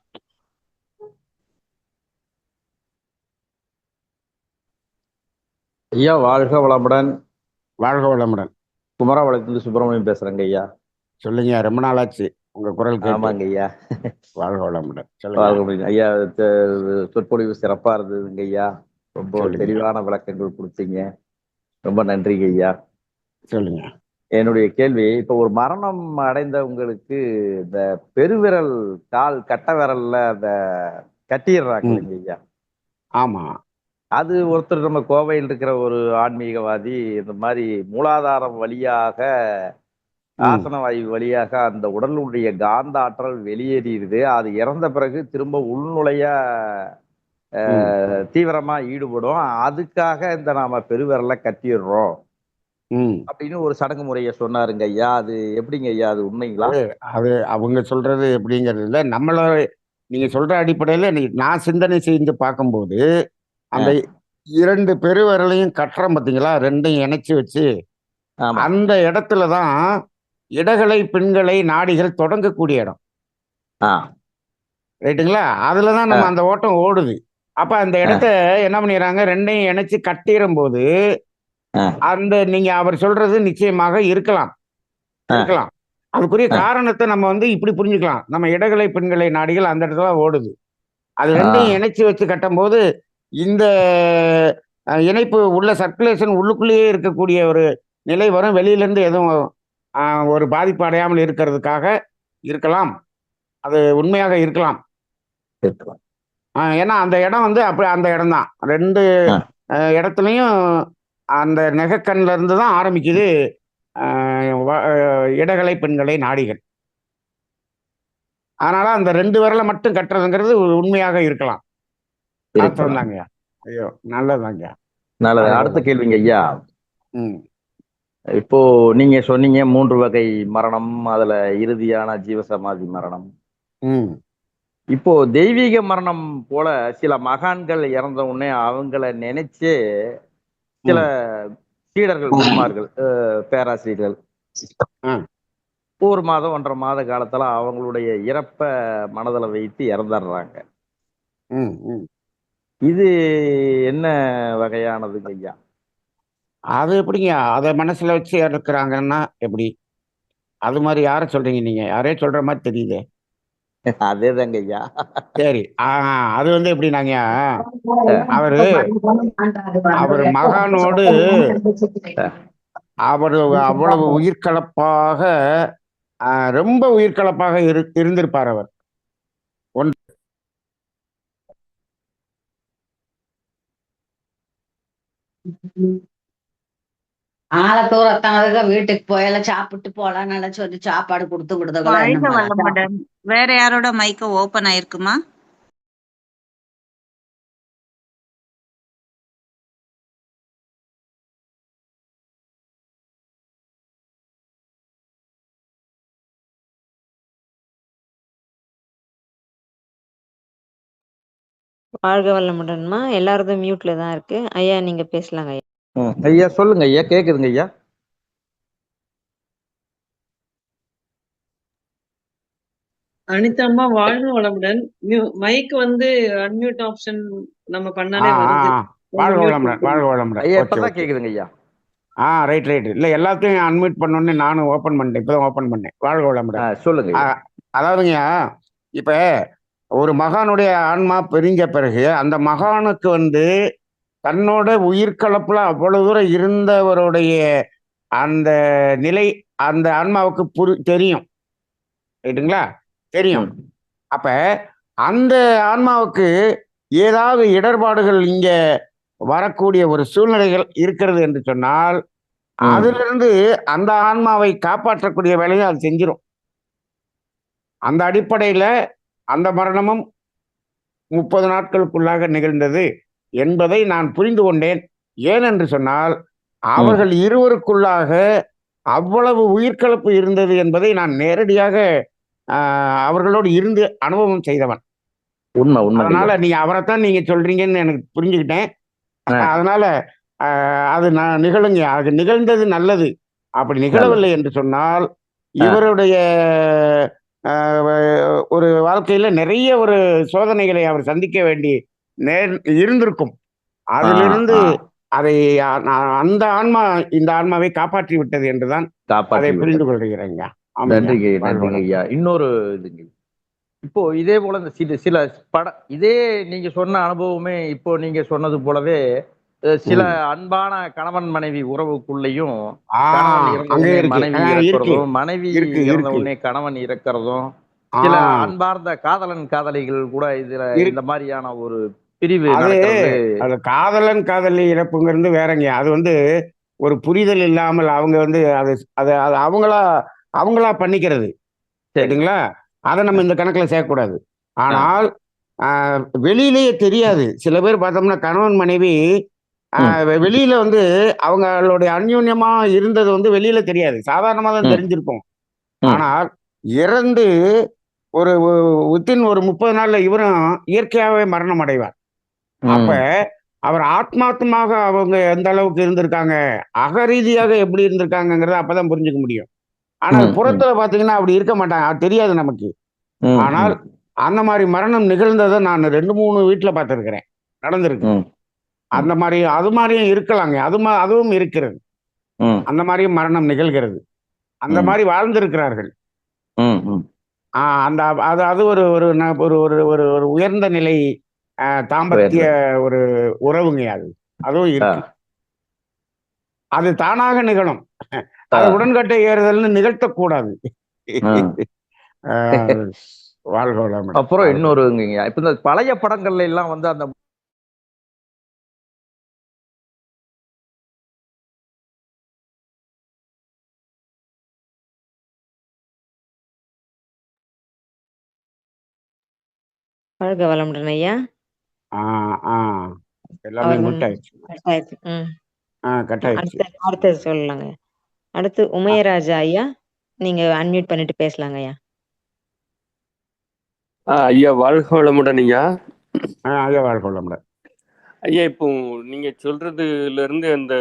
ஐயா வாழ்க வளமுடன். வாழ்க வளமுடன். குமராபாளையத்துலேருந்து சுப்பிரமணியம் பேசுறேங்க ஐயா. சொல்லுங்க. ரொம்ப நாளாச்சு உங்க குரல் கேட்டு. ஆமாங்க ஐயா. வாழ்க வளமுடன். சொல்லுங்க. வாழ்க வளமுடன். ஐயா சொற்பொழிவு சிறப்பா இருந்ததுங்க ஐயா. ரொம்ப சொல்லுங்க தெளிவான விளக்கங்கள் கொடுத்தீங்க. ரொம்ப நன்றிங்க ஐயா. சொல்லுங்க. என்னுடைய கேள்வி, இப்போ ஒரு மரணம் அடைந்தவங்களுக்கு இந்த பெருவிரல் கால் கட்டை விரல்ல அந்த கட்டிடுறாங்க ம் இல்லைங்க ஐயா? ஆமா. அது ஒருத்தர் நம்ம கோவையில் இருக்கிற ஒரு ஆன்மீகவாதி இந்த மாதிரி மூலாதாரம் வழியாக ம் ஆசன வாயு வழியாக அந்த உடலுடைய காந்த ஆற்றல் வெளியேறிடுது. அது இறந்த பிறகு திரும்ப உள்நுழைய ம் தீவிரமா ஈடுபடும். அதுக்காக இந்த நாம பெருவிரல கட்டிடுறோம் ம் அப்படின்னு ஒரு சடங்கு முறையை சொன்னாருங்க ஐயா. அது எப்படிங்க ஐயா? அது உண்மைங்களா? அது அது அவங்க சொல்றது எப்படிங்கிறது இல்ல. நம்மள நீங்க சொல்ற அடிப்படையில நான் சிந்தனை செய்து பார்க்கும்போது, அந்த அஹ், 2 பெருவிரலையும் கட்டுறோம் பார்த்தீங்களா? 2யும் இணைச்சு வச்சு, ஆமா. அந்த இடத்துல தான் இடகலை, பின்கலை நாடிகள் தொடங்கக்கூடிய இடம். ஆ ரைட்டுங்களா? அதுல தான் நம்ம அஹ், அந்த ஓட்டம் ஓடுது. அப்ப அந்த அஹ், இடத்த என்ன பண்ணிடுறாங்க, 2யும் இணைச்சு கட்டிரும்போது, அஹ், அந்த நீங்க அவர் சொல்றது நிச்சயமாக இருக்கலாம். அஹ், இருக்கலாம். அதுக்குரிய அஹ். காரணத்தை நம்ம இப்படி புரிஞ்சுக்கலாம். நம்ம இடகலை, பின்கலை நாடிகள் அந்த இடத்துல ஓடுது. அது ஆ, 2யும் இணைச்சு வச்சு கட்டும்போது, இந்த இணைப்பு உள்ள சர்க்குலேஷன் உள்ளுக்குள்ளேயே இருக்கக்கூடிய ஒரு நிலை வரும். வெளியில இருந்து எதுவும் அ ஒரு பாதிப்பு அடையாமல் இருக்கிறதுக்காக இருக்கலாம். அது உண்மையாக இருக்கலாம். இருக்கலாம். ஏன்னா அந்த இடம் அப்படி அந்த இடம் தான். 2 அஹ், இடத்துலயும் அந்த நெகக்கண்ல இருந்து தான் ஆரம்பிக்குது இடகலை, பெண்களை நாடிகள். அதனால அந்த 2 விரல மட்டும் கட்டுறதுங்கிறது உண்மையாக இருக்கலாம். வாஸ்தவம் இருக்கலாம். தாங்கய்யா. ஐயோ! நல்லதுதாங்க. நல்லது. வாழ்க அடுத்த வளமுடன். கேள்விங்க ஐயா. ம். இப்போ நீங்க சொன்னீங்க 3 வகை மரணம், அதுல இறுதியான ஜீவசமாதி மரணம். ம். இப்போ தெய்வீக மரணம் போல சில மகான்கள் இறந்த உடனே அவங்கள நினைச்சே சில ம். சீடர்கள், குருமார்கள், பேராசிரியர்கள் ஆ. 1 மாதம் 1.5 மாத காலத்துல அவங்களுடைய இறப்ப மனதில் வைத்து இறந்துடுறாங்க. ம். ம். இது என்ன வகையானதுங்க ஐயா? அது எப்படிங்க? அத மனசுல வச்சு இருக்கிறாங்கன்னா எப்படி? அது மாரி யார சொல்றீங்க நீங்க? யாரையோ சொல்ற மாரி தெரியுதே. அதேதாங்க ஐயா. சரி. அது எப்படின்னாங்கய்யா, அஹ், அவரு அவர் மகானோடு அவரு அவ்வளவு உயிர்க்கலப்பாக ரொம்ப உயிர்க்கலப்பாக இருந்திருப்பார் அவர். ஒன்று. ஆள தூரத்தானதுக்கு வீட்டுக்கு போயெல்லாம் சாப்பிட்டு போலாம் நல்லா சொல்லி சாப்பாடு கொடுத்து விடுதவங்களா வாழ்க என்ன வளமுடன். வேற யாரோட மைக்க ஓபன் ஆயிருக்குமா? வாழ்க வளமுடன்மா. எல்லாரதும் மியூட்ல தான் இருக்கு. ஐயா நீங்க பேசலாங்க ஐயா. ஐயா சொல்லுங்க ஐயா, கேக்குதுங்க ஐயா. அனிதாம்மா வாழ்க வளமுடன். மைக் அன்மியூட் ஆப்ஷன் நம்ம ஆ, பண்ணாலே ஆ, வருது. ஆ. வாழ்க வளமுடன், வாழ்க வளமுடன். ஐயா ஓகே, இப்பதான் ஓகே. கேக்குதுங்க ஐயா. ரைட். இல்ல எல்லாத்தையும் அன்மியூட் பண்ணோன்னே நானும் ஓபன் பண்ணிட்டேன். இப்பதான் ஓபன் பண்ணேன். வாழ்க வளமுடன். சொல்லுங்க ஐயா. அதாவதுங்க, இப்ப ஒரு மகானுடைய ஆன்மா பிரிஞ்ச பிறகு அந்த மகானுக்கு தன்னோட உயிர்கலப்புல அவ்வளவு தூரம் இருந்தவருடைய அந்த நிலை அந்த ஆன்மாவுக்கு தெரியும். ரைட்டுங்களா? தெரியும். ம், அப்ப அந்த ஆன்மாவுக்கு ஏதாவது இடர்பாடுகள் இங்க வரக்கூடிய ஒரு சூழ்நிலைகள் இருக்கிறது என்று சொன்னால், ம். அதிலிருந்து அந்த ஆன்மாவை காப்பாற்றக்கூடிய வேலையை அது செஞ்சிரும். அந்த அடிப்படையில அந்த மரணமும் 30 நாட்களுக்குள்ளாக நிகழ்ந்தது என்பதை நான் புரிந்து கொண்டேன். ஏனென்று சொன்னால், அவர்கள் இருவருக்குள்ளாக அவ்வளவு உயிர்கலப்பு இருந்தது என்பதை நான் நேரடியாக அவர்களோடு இருந்து அனுபவம் செய்தவன். உண்மை உண்மை அதனால ஐயா. நீங்க அவரைத்தான் நீங்க சொல்றீங்கன்னு எனக்கு புரிஞ்சுக்கிட்டேன். ஆ, அதனால அது நிகழுங்க. அது நிகழ்ந்தது நல்லது. அப்படி நல்லது. நிகழவில்லை என்று சொன்னால், இவருடைய ஒரு வாழ்க்கையில நிறைய ஒரு சோதனைகளை அவர் சந்திக்க வேண்டி இருந்திருக்கும். ஆ, அதிலிருந்து ஆ. அதை அந்த ஆன்மா இந்த ஆன்மாவை காப்பாற்றி விட்டது என்றுதான் அதை காப்பாற்றி புரிந்து விட்டது. கொள்கிறேங்க. ஆமாங்க. நன்றிங்க வாழ்க நன்றிங்க வளமுடன். ஐயா. இன்னொரு இதுங்க, இப்போ இதே போல இந்த சில சில இதே நீங்க சொன்ன அனுபவமே இப்போ நீங்க சொன்னது போலவே சில அன்பான கணவன் மனைவி உறவுக்குள்ளேயும் கணவன் இறந்த அங்க உடனே இருக்கு மனைவி இருக்கு இறக்கிறதும், மனைவி இருக்கு இறந்த இருக்கு உடனே கணவன் இறக்கிறதும், ஆ சில அன்பார்ந்த காதலன் காதலிகள் கூட இதுல இந்த இருக்கு மாதிரியான ஒரு பிரிவு அது நடக்கிறது. அது காதலன் காதலி இறப்புங்கிறது வேறங்க. அது வந்து ஒரு புரிதல் இல்லாமல் அவங்க வந்து அது அது அது அவங்களா பண்ணிக்கிறது. சரி. ரைட்டுங்களா? அதை நம்ம இந்த கணக்குல சேர்க்கக்கூடாது. ஆனால் வெளியிலேயே தெரியாது. சில பேர் பார்த்தோம்னா கணவன் மனைவி வெளியில வந்து அவங்களுடைய அந்யோன்யமா இருந்தது வந்து வெளியில தெரியாது. சாதாரணமா தான் தெரிஞ்சிருக்கும். ஆனால் இறந்து ஒரு வித்தின் ஒரு 30 நாள்ல இவரும் இயற்கையாகவே மரணம் அடைவார். அப்ப அவர் ஆத்மார்த்தமாக அவங்க எந்த அளவுக்கு இருந்திருக்காங்க, அகரீதியாக எப்படி இருந்திருக்காங்கிறத அப்பதான் புரிஞ்சுக்க முடியும். ஆனால் புறத்துல பாத்தீங்கன்னா அப்படி இருக்க மாட்டாங்க. அது தெரியாது நமக்கு. ஆனால் அந்த மாதிரி மரணம் நிகழ்ந்ததை நான் 2-3 வீட்டுல பார்த்திருக்கிறேன். நடந்திருக்கு. அந்த மாதிரி அது மாதிரியும் இருக்கலாங்க. அதுவும் இருக்கிறது. அந்த மாதிரியும் மரணம் நிகழ்கிறது. அந்த மாதிரி வாழ்ந்திருக்கிறார்கள். அந்த அது அது ஒரு ஒரு ஒரு ஒரு ஒரு உயர்ந்த நிலை தாம்பத்திய ஒரு உறவுங்க அது. அதுவும் இருக்கு. அது தானாக நிகழும். அது உடன்கட்டை ஏறுதல்னு நிகழ்த்தக்கூடாது. வாழ்க வளமுடன். அப்புறம் இன்னொருங்க, இப்ப இந்த பழைய படங்கள்ல எல்லாம் வந்து அந்த வாழ்க வளமுடன் ஐயா. எல்லாமே மியூட் ஆயிடுச்சு. கட் ஆயிடுச்சு. அடுத்தது சொல்லலாங்க. அடுத்து உமையராஜா ஐயா, நீங்க அன்மியூட் பண்ணிட்டு பேசலாங்க ஐயா. ஐயா வாழ்க வளமுடன் ஐயா. ஐயா வாழ்க வளமுடன் ஐயா. இப்போ நீங்க சொல்றதுல இருந்து அந்த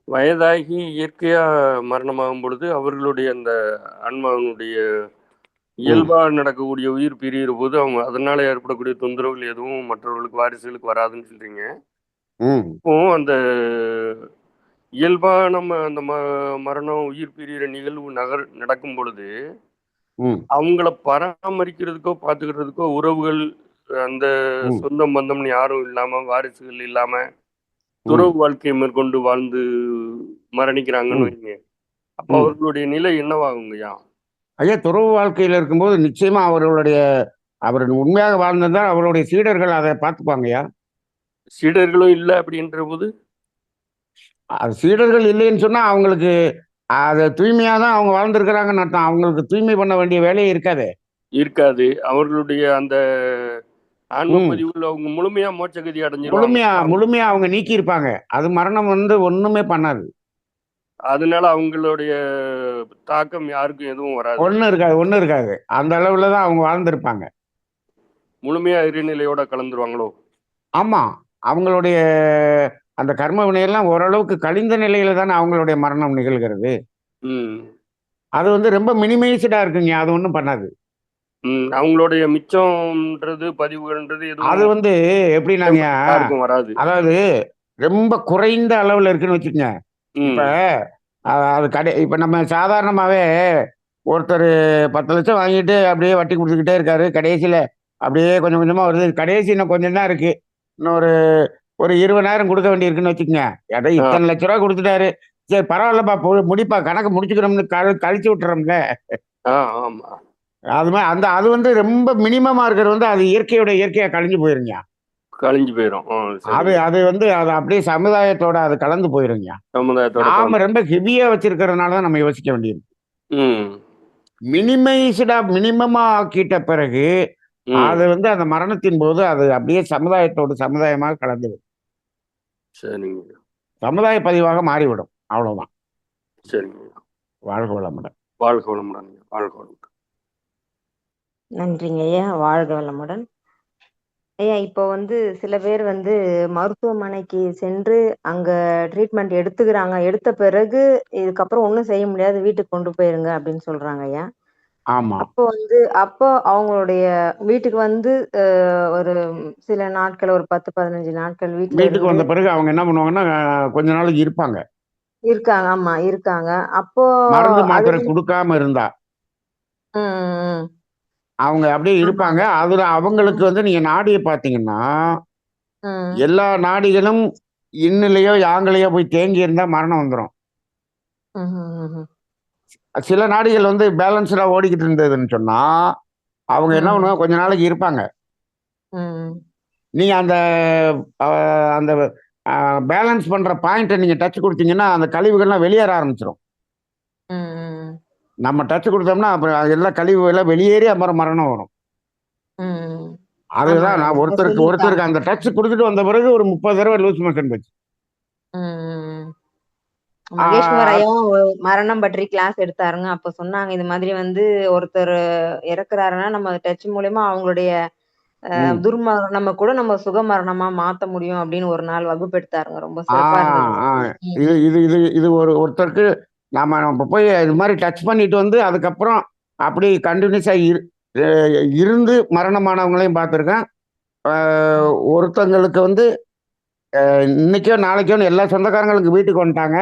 வயதாகி இயற்கையா மரணமாகும் பொழுது அவர்களுடைய அந்த ஆன்மாவினுடைய இயல்பா நடக்கக்கூடிய உயிர் பிரிகிற போது அவங்க அதனால ஏற்படக்கூடிய தொந்தரவுகள் எதுவும் மற்றவர்களுக்கு வாரிசுகளுக்கு வராதுன்னு சொல்றீங்க. இப்போ அந்த இயல்பா நம்ம அந்த மரணம் உயிர் பிரிகிற நிகழ்வு நடக்கும் பொழுது அவங்கள பராமரிக்கிறதுக்கோ பாத்துக்கிறதுக்கோ உறவுகள், அந்த சொந்தம் பந்தம்னு யாரும் இல்லாம, வாரிசுகள் இல்லாம துறவு வாழ்க்கையை மேற்கொண்டு வாழ்ந்து மரணிக்கிறாங்கன்னு வைங்க. அப்ப அவர்களுடைய நிலை என்னவாகுங்கய்யா? ஐயா, துறவு வாழ்க்கையில இருக்கும்போது நிச்சயமா அவர் உண்மையாக வாழ்ந்திருந்தால் அவருடைய சீடர்கள் அதை பார்த்துப்பாங்கய்யா. சீடர்களும் இல்லை அப்படின்ற போது அது சீடர்கள் இல்லைன்னு சொன்னா அவங்களுக்கு அது தூய்மையா தான் அவங்க வாழ்ந்திருக்கிறாங்கன்னு அர்த்தம். அவங்களுக்கு தூய்மை பண்ண வேண்டிய வேலையே இருக்காது. அவர்களுடைய அந்த ஆன்ம பதிவுகள் அவங்க முழுமையா மோட்சகதி அடைஞ்சிருவாங்க. முழுமையா அவங்க நீக்கி இருப்பாங்க. அது மரணம் வந்து ஒண்ணுமே பண்ணாது. அதனால அவங்களுடைய தாக்கம் யாருக்கும் எதுவும் வராது. ஒண்ணு இருக்காது. அந்த அளவுல தான் அவங்க வாழ்ந்திருப்பாங்க. முழுமையா இறைநிலையோட கலந்துருவாங்களோ? ஆமா, அவங்களுடைய அந்த கர்ம வினையெல்லாம் ஓரளவுக்கு கழிந்த நிலையில தானே அவங்களுடைய மரணம் நிகழ்கிறது. அது வந்து ரொம்ப மினிமைஸ்டா இருக்குங்க. அது ஒன்றும் பண்ணாது. அவங்களுடைய மிச்சம்ன்றது பதிவுகள்ன்றது அது வந்து எப்படின்னாங்க, வராது. அதாவது ரொம்ப குறைந்த அளவுல இருக்குன்னு வச்சுக்கோங்க. இப்ப அது இப்ப நம்ம சாதாரணமாவே ஒருத்தர் 10 லட்சம் வாங்கிட்டு அப்படியே வட்டி கொடுத்துக்கிட்டே இருக்காரு. கடைசியில அப்படியே கொஞ்சம் கொஞ்சமா வருது. கடைசி இன்னும் கொஞ்சம் தான் இருக்கு. இன்னும் ஒரு 20,000 கொடுக்க வேண்டி இருக்குன்னு வச்சுக்கோங்க. இத்தனை லட்ச ரூபா கொடுத்துட்டாரு, சரி பரவாயில்லப்பா முடிப்பா கணக்கு முடிச்சுக்கிறோம்னு கழிச்சு விட்டுறோம்ல. அது மாதிரி அது வந்து ரொம்ப மினிமமா இருக்கிறது வந்து அது இயற்கையா கழிஞ்சு போயிருங்க. கழிஞ்சு போயிடும். அது வந்து அது அப்படியே சமுதாயத்தோட அது கலந்து போயிருங்க. நாம ரொம்ப ஹெவியா வச்சிருக்கிறதுனாலதான் நம்ம யோசிக்க வேண்டியது. மினிமமா ஆக்கிட்ட பிறகு அது வந்து அந்த மரணத்தின் போது அது அப்படியே சமுதாயத்தோடு சமுதாயமாக கலந்துவிடும். சமுதாய பதிவாக மாறிவிடும். அவ்வளவுதான். சரிங்க. வாழ்க வளமுடன். வாழ்க வளமுடன். வாழ்க வளமுடன். நன்றிங்க ஐயா. வாழ்க வளமுடன் ஐயா. இப்போ வந்து சில பேர் வந்து மருத்துவமனைக்கு சென்று அங்க ட்ரீட்மெண்ட் எடுத்துக்கிறாங்க. எடுத்த பிறகு இதுக்கப்புறம் ஒன்றும் செய்ய முடியாது, வீட்டுக்கு கொண்டு போயிருங்க அப்படின்னு சொல்றாங்க ஐயா. ஆமா. அப்போ அவங்களுடைய வீட்டுக்கு வந்து ஒரு சில நாட்கள், ஒரு 10-15 நாட்கள் வீட்டுக்கு வந்த பிறகு அவங்க என்ன பண்ணுவாங்கன்னா கொஞ்ச நாளைக்கு இருப்பாங்க. ஆமா இருக்காங்க. அப்போ மருந்து மாத்திரை கொடுக்காம இருந்தா அவங்க அப்படியே இருப்பாங்க. அதுல அவங்களுக்கு வந்து நீங்க நாடியை பார்த்தீங்கன்னா, எல்லா நாடிகளும் இன்னிலையோ யாங்கிலையோ போய் தேங்கி இருந்தா மரணம் வந்துடும். சில நாடிகள் வந்து பேலன்ஸ்டா ஓடிக்கிட்டு இருந்ததுன்னு சொன்னா அவங்க என்ன பண்ணுவாங்க, கொஞ்ச நாளைக்கு இருப்பாங்க. நீங்க அந்த அந்த பேலன்ஸ் பண்ற பாயிண்ட்டை நீங்க டச் கொடுத்தீங்கன்னா அந்த கழிவுகள்லாம் வெளியேற ஆரம்பிச்சிடும். நம்ம டச் கொடுத்தோம்னா அப்புறம் எல்லா கழிவுகள்லாம் வெளியேறி அப்புறம் மரணம் வரும். அதுதான் நான் ஒருத்தருக்கு அந்த டச் கொடுத்துட்டு வந்த பிறகு ஒரு 30 தடவை லூஸ் மோஷன் போச்சு. மகேஷ்வர் ஐயாவும் மரணம் பற்றி கிளாஸ் எடுத்தாருங்க. அப்ப சொன்னாங்க இந்த மாதிரி வந்து ஒருத்தர் இறக்குறாருன்னா நம்ம டச் மூலியமா அவங்களுடைய துர்மரணமா கூட நம்ம சுகமரணமா மாத்த முடியும் அப்படின்னு ஒரு நாள் வகுப்பு எடுத்தாருங்க. ரொம்ப சிறப்பா இருந்தது. இது ஒருத்தருக்கு நாம போய் இது மாதிரி டச் பண்ணிட்டு வந்து அதுக்கப்புறம் அப்படி கண்டினியூஸா இருந்து மரணமானவங்களையும் பார்த்துருக்கேன். ஒருத்தங்களுக்கு வந்து இன்னைக்கோ நாளைக்கோன்னு எல்லா சொந்தக்காரங்களுக்கு வீட்டுக்கு வந்துட்டாங்க.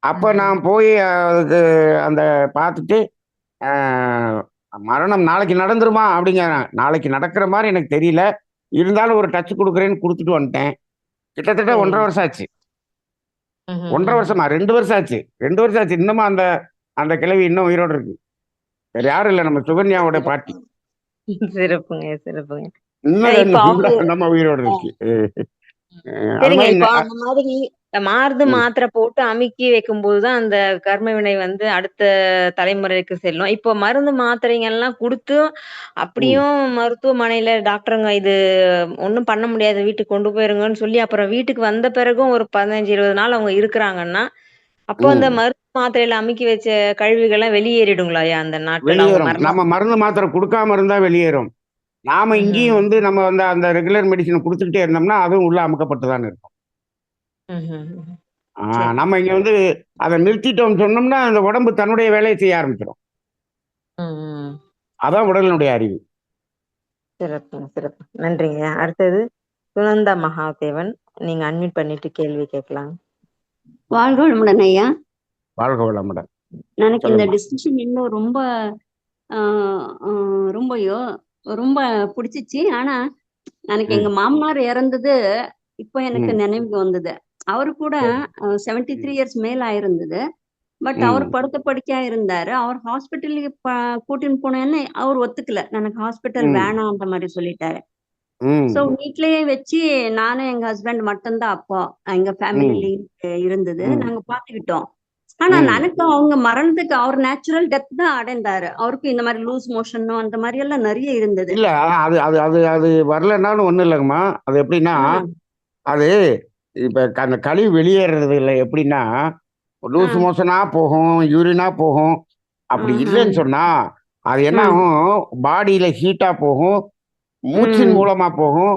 அப்போ நான் போய் அதுக்கு அந்த பார்த்துட்டு மரணம் நாளைக்கு நடந்துருமா அப்படிங்கிறேன். நாளைக்கு நடக்கிற மாதிரி எனக்கு தெரியல, இருந்தாலும் ஒரு டச் கொடுக்குறேன்னு கொடுத்துட்டு வந்துட்டேன். கிட்டத்தட்ட 1.5 வருஷம் ஆச்சு. 1.5 வருஷமா 2 வருஷம் ஆச்சு. 2 வருஷம் ஆச்சு. இன்னமும் அந்த அந்த கிழவி இன்னும் உயிரோடு இருக்கு. வேற யாரும் இல்லை, நம்ம சுகன்யாவோட பாட்டி. சிறப்புங்க சிறப்புங்க. இன்னும் நம்ம உயிரோடு இருக்கு. சரிங்க. இப்ப அந்த மாதிரி மாறுது மாத்திரை போட்டு அமுக்கி வைக்கும் போதுதான் அந்த கர்ம வினை வந்து அடுத்த தலைமுறைக்கு செல்லும். இப்போ மருந்து மாத்திரைங்க எல்லாம் கொடுத்து அப்படியும் மருத்துவமனையில டாக்டருங்க இது ஒண்ணும் பண்ண முடியாது வீட்டுக்கு கொண்டு போயிருங்கன்னு சொல்லி அப்புறம் வீட்டுக்கு வந்த பிறகும் ஒரு 15-20 நாள் அவங்க இருக்கிறாங்கன்னா அப்போ அந்த மருந்து மாத்திரையில அமுக்கி வச்ச கழிவுகள்லாம் வெளியேறிடுங்களா அந்த நாட்கள்? நம்ம மருந்து மாத்திரை கொடுக்காம இருந்தா வெளியேறும். நாம இங்கேயும் வந்து நம்ம வந்து அந்த ரெகுலர் மெடிசனை கொடுத்துக்கிட்டே இருந்தோம்னா அதுவும் உள்ள அமுக்கப்பட்டுதான் இருக்கும். நம்ம இங்க வந்து அதை நிறுத்திட்டோம்னு சொன்னோம்னா அந்த உடம்பு தன்னுடைய வேலையை செய்ய ஆரம்பிச்சிடும். அதான் உடலினுடைய அறிவு. சிறப்பு சிறப்பு. நன்றிங்க. அடுத்தது சுனந்தா மகாதேவன், நீங்க அன்மியூட் பண்ணிட்டு கேள்வி கேட்கலாம். வாழ்க வளமுடன் ஐயா. வாழ்க வளமுடன். எனக்கு இந்த டிஸ்கஷன் இன்னும் ரொம்ப ரொம்ப பிடிச்சிச்சு. ஆனா எனக்கு எங்க மாமனார் இறந்தது இப்போ எனக்கு நினைவுக்கு வந்தது. அவரு கூட 73 இயர்ஸ் மேல ஆயிருந்தது. பட் அவர் படுத்த படுக்கையா இருந்தாரு. அவர் ஹாஸ்பிட்டலுக்கு கூட்டின்னு போனேன்னு அவர் ஒத்துக்கல. எனக்கு ஹாஸ்பிட்டல் வேணாம் அந்த மாதிரி சொல்லிட்டாரு. சோ வீட்லயே வச்சு நானும் எங்க ஹஸ்பண்ட் மட்டும்தான் அப்போ எங்க ஃபேமிலி இருந்தது. நாங்க பாத்துக்கிட்டோம். ஆனா எனக்கு அவங்க மரணத்துக்கு அவர் நேச்சுரல் டெத் தான் அடைந்தாரு. அவருக்கு இந்த மாதிரி லூஸ் மோஷன் அந்த மாதிரி எல்லாம் நிறைய இருந்தது. இல்ல அது அது அது அது வரலன்னாலும் ஒண்ணும் இல்லைங்கம்மா. அது எப்படின்னா அது இப்ப அந்த கழிவு வெளியேறது இல்லை. எப்படின்னா லூஸ் மோஷனா போகும், யூரினா போகும். அப்படி இல்லைன்னு சொன்னா அது என்ன ஆகும், பாடியில ஹீட்டா போகும், மூச்சின் மூலமா போகும்,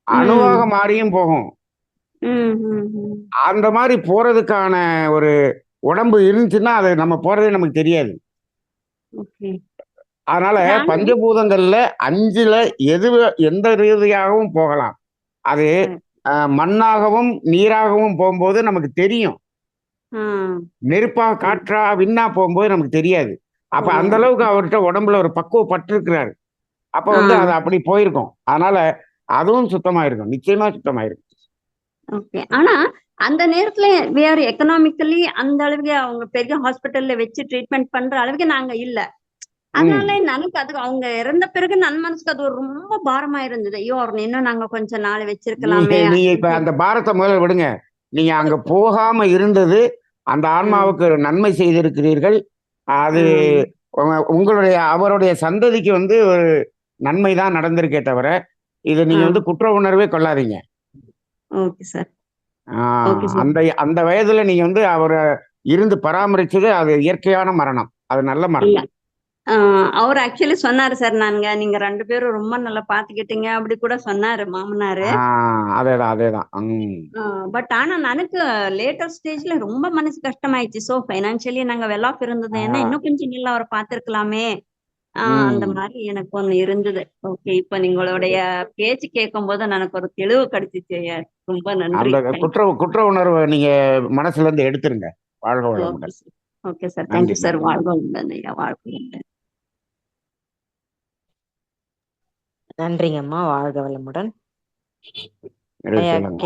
அணுவாக மாறியும் போகும். அந்த மாதிரி போறதுக்கான ஒரு உடம்பு இருந்துச்சுன்னா அது நம்ம போறதே நமக்கு தெரியாது. அதனால பஞ்சபூதங்கள்ல 5ல எந்த ரீதியாகவும் போகலாம். அது மண்ணாகவும் நீராகவும் போகும்போது நமக்கு தெரியும். நெருப்பா காற்றா விண்ணா போகும்போது நமக்கு தெரியாது. அப்ப அந்த அளவுக்கு அவர்கிட்ட உடம்புல ஒரு பக்குவப்பட்டிருக்கிறாரு. அப்ப வந்து அது அப்படி போயிருக்கும். அதனால அதுவும் சுத்தமாயிருக்கும், நிச்சயமா சுத்தமாயிருக்கும். ஆனா அந்த நேரத்துல வேற எக்கனாமிக்கலி அந்த அளவுக்கு அவங்க பெரிய ஹாஸ்பிட்டல்ல வச்சு ட்ரீட்மெண்ட் பண்ற அளவுக்கு நாங்க இல்ல. அதனால எனக்கு அது அவங்க இறந்த பிறகு நன்மனசுக்கு அது ஒரு ரொம்ப பாரமா இருந்தது. ஐயோ அவர் இன்னும் நாங்க கொஞ்சம் நாள் வச்சிருக்கலாமே. நீங்க இப்ப அந்த பாரத்தை முதல்ல விடுங்க. நீங்க அங்க போகாம இருந்தது அந்த ஆன்மாவுக்கு நன்மை செய்திருக்கிறீர்கள். அது அவருடைய சந்ததிக்கு வந்து ஒரு நன்மை தான் நடந்திருக்கே தவிர இது நீங்க வந்து குற்ற உணர்வே கொள்ளாதீங்க. அந்த வயதுல நீங்க வந்து அவரை இருந்து பராமரிச்சது அது இயற்கையான மரணம், அது நல்ல மரணம். அவர் ஆக்சுவலி சொன்னாரு சார், நீங்க 2 பேரும் ரொம்ப நல்லா பாத்துக்கிட்டீங்க அப்படி கூட சொன்னாரு மாமனாரு. அதேதான். பட் ஆனா எனக்கு லேட்டர் ஸ்டேஜ்ல ரொம்ப மனசு கஷ்டமாயிடுச்சு. சோ பைனான்சியலி நாங்க வெல் ஆஃப் இருந்தது. ஏன்னா இன்னும் கொஞ்சம் நல்லா அவரை பாத்துருக்கலாமே அந்த மாதிரி எனக்கு ஒண்ணு இருந்தது. ஓகே, இப்ப நீங்களுடைய பேச்சு கேட்கும் போது எனக்கு ஒரு தெளிவு கிடைச்சிச்சு. ரொம்ப நன்றி. குற்ற உணர்வை நீங்க மனசுல இருந்து எடுத்துருங்க. வாழ்க வளமுடன். Okay sir, thank you sir. வாழ்க வளமுடன் ஐயா. வாழ்க வளமுடன். நன்றிங்கம்மா. வாழ்க வளமுடன். நிறைய ஐயா சொல்லுங்க.